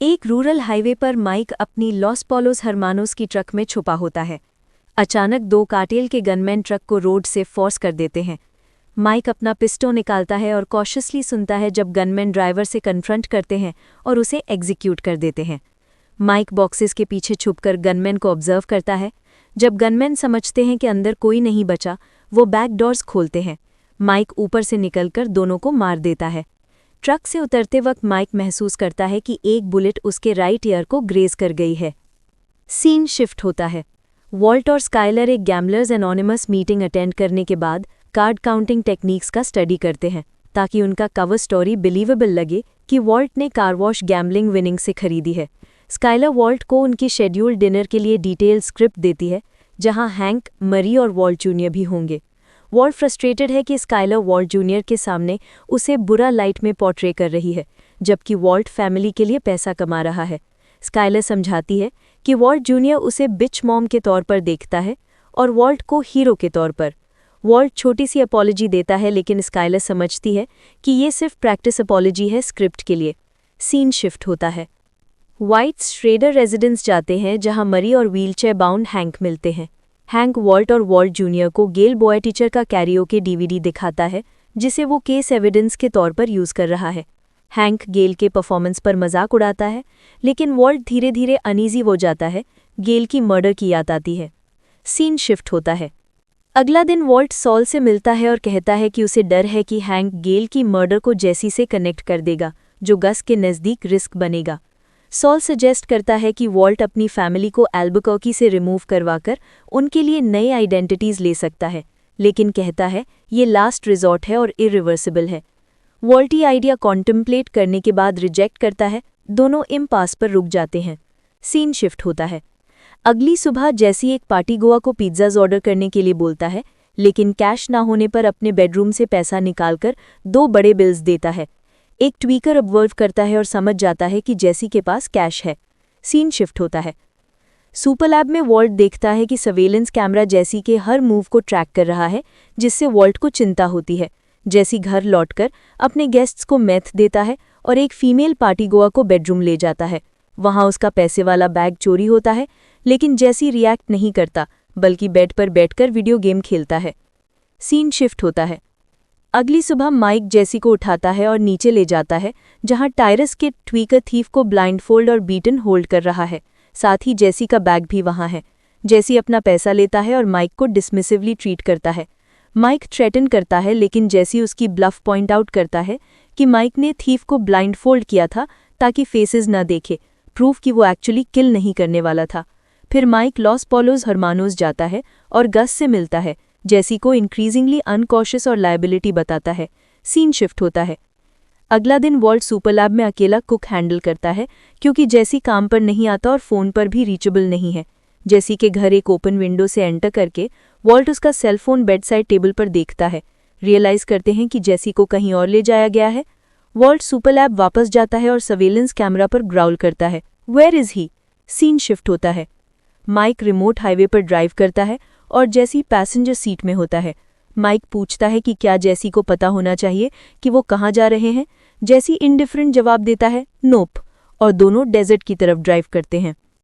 एक rural highway पर mic अपनी लॉस पॉलोस हर्मानोस की ट्रक में छुपा होता है। अचानक दो कार्टेल के गनमैन ट्रक को रोड से फोर्स कर देते हैं। माइक अपना पिस्टल निकालता है और कॉशियसली सुनता है जब गनमैन ड्राइवर से कन्फ्रंट करते हैं और उसे एग्जीक्यूट कर देते हैं। माइक बॉक्सेस के पीछे छुपकर गनमैन को ऑब्जर्व करता है। जब गनमैन समझते हैं कि अंदर कोई नहीं बचा, वो बैक डोर्स खोलते हैं। माइक ऊपर से निकलकर दोनों को मार देता है। ट्रक से उतरते वक्त माइक महसूस करता है कि एक बुलेट उसके राइट ईयर को ग्रेज कर गई है। सीन शिफ्ट होता है। वॉल्ट और स्काइलर एक गैम्बलर्स एनोनिमस मीटिंग अटेंड करने के बाद कार्ड काउंटिंग टेक्निक्स का स्टडी करते हैं ताकि उनका कवर स्टोरी बिलीवेबल लगे कि वॉल्ट ने कार वॉश गैम्बलिंग विनिंग से खरीदी है। स्काइलर वॉल्ट को उनकी शेड्यूल्ड डिनर के लिए डिटेल स्क्रिप्ट देती है, जहां हैंक, मरी और वॉल्ट जूनियर भी होंगे। वॉल्ट फ्रस्ट्रेटेड है कि स्काइलर वॉल्ट जूनियर के सामने उसे बुरा लाइट में पोर्ट्रे कर रही है, जबकि वॉल्ट फैमिली के लिए पैसा कमा रहा है। स्काइलर समझाती है कि वॉल्ट जूनियर उसे बिच मॉम के तौर पर देखता है और वॉल्ट को हीरो के तौर पर। वॉल्ट छोटी सी अपॉलॉजी देता है, लेकिन स्काइलर समझती है कि ये सिर्फ प्रैक्टिस अपॉलॉजी है स्क्रिप्ट के लिए। सीन शिफ्ट होता है। व्हाइट्स श्रेडर रेजिडेंस जाते हैं, जहां मरी और व्हीलचेयर बाउंड हैंक मिलते हैं। हैंक वॉल्ट और वॉल्ट जूनियर को गेल बॉय टीचर का कैरियोके डीवीडी दिखाता है, जिसे वो केस एविडेंस के तौर पर यूज कर रहा है। हैंक गेल के परफॉर्मेंस पर मजाक उड़ाता है, लेकिन वॉल्ट धीरे धीरे अनईजी हो जाता है। गेल की मर्डर की याद आती है। सीन शिफ्ट होता है। अगला दिन वॉल्ट सॉल से मिलता है और कहता है कि उसे डर है कि हैंक गेल की मर्डर को जेसी से कनेक्ट कर देगा, जो गस के नज़दीक रिस्क बनेगा। सॉल सजेस्ट करता है कि वॉल्ट अपनी फैमिली को एल्बुकर्की से रिमूव करवाकर उनके लिए नई आइडेंटिटीज ले सकता है, लेकिन कहता है ये लास्ट रिजॉर्ट है और इरिवर्सिबल है। वॉल्ट ये आइडिया कॉन्टेम्पलेट करने के बाद रिजेक्ट करता है। दोनों इम्पास पर रुक जाते हैं। सीन शिफ्ट होता है। अगली सुबह जैसी एक पार्टी गोआ को पिज्ज़ाज ऑर्डर करने के लिए बोलता है, लेकिन कैश ना होने पर अपने बेडरूम से पैसा निकालकर 2 बड़े बिल्स देता है। एक ट्वीकर ऑब्जर्व करता है और समझ जाता है कि जेसी के पास कैश है। सीन शिफ्ट होता है। सुपरलैब में वॉल्ट देखता है कि सर्वेलेंस कैमरा जेसी के हर मूव को ट्रैक कर रहा है, जिससे वॉल्ट को चिंता होती है। जेसी घर लौटकर अपने गेस्ट्स को मेथ देता है और एक फीमेल पार्टी गोआ को बेडरूम ले जाता है। वहां उसका पैसे वाला बैग चोरी होता है, लेकिन जेसी रिएक्ट नहीं करता, बल्कि बेड पर बैठकर वीडियो गेम खेलता है। सीन शिफ्ट होता है। अगली सुबह माइक जेसी को उठाता है और नीचे ले जाता है, जहां टायरस के ट्वीकर थीफ को ब्लाइंडफोल्ड और बीटन होल्ड कर रहा है। साथ ही जेसी का बैग भी वहां है। जेसी अपना पैसा लेता है और माइक को डिसमिसिवली ट्रीट करता है। माइक थ्रेटन करता है, लेकिन जेसी उसकी ब्लफ पॉइंट आउट करता है कि माइक ने थीफ को ब्लाइंडफोल्ड किया था ताकि फेसेस न देखे, प्रूफ कि वो एक्चुअली किल नहीं करने वाला था। फिर माइक लॉस पॉलोस हर्मानोस जाता है और गस से मिलता है। जेसी को इंक्रीजिंगली अनकॉशियस और लायबिलिटी बताता है। सीन शिफ्ट होता है। अगला दिन वॉल्ट सुपरलैब में अकेला कुक हैंडल करता है, क्योंकि जेसी काम पर नहीं आता और फ़ोन पर भी रीचेबल नहीं है। जेसी के घर एक ओपन विंडो से एंटर करके वॉल्ट उसका सेलफोन बेड साइड टेबल पर देखता है। रियलाइज करते हैं कि जेसी को कहीं और ले जाया गया है। वॉल्ट सुपरलैब वापस जाता है और सर्वेलेंस कैमरा पर ग्राउल करता है, where is he? Scene shift होता है। माइक रिमोट हाईवे पर ड्राइव करता है और जेसी पैसेंजर सीट में होता है। माइक पूछता है कि क्या जेसी को पता होना चाहिए कि वो कहाँ जा रहे हैं। जेसी इंडिफरेंट जवाब देता है, नोप, और दोनों डेजर्ट की तरफ ड्राइव करते हैं।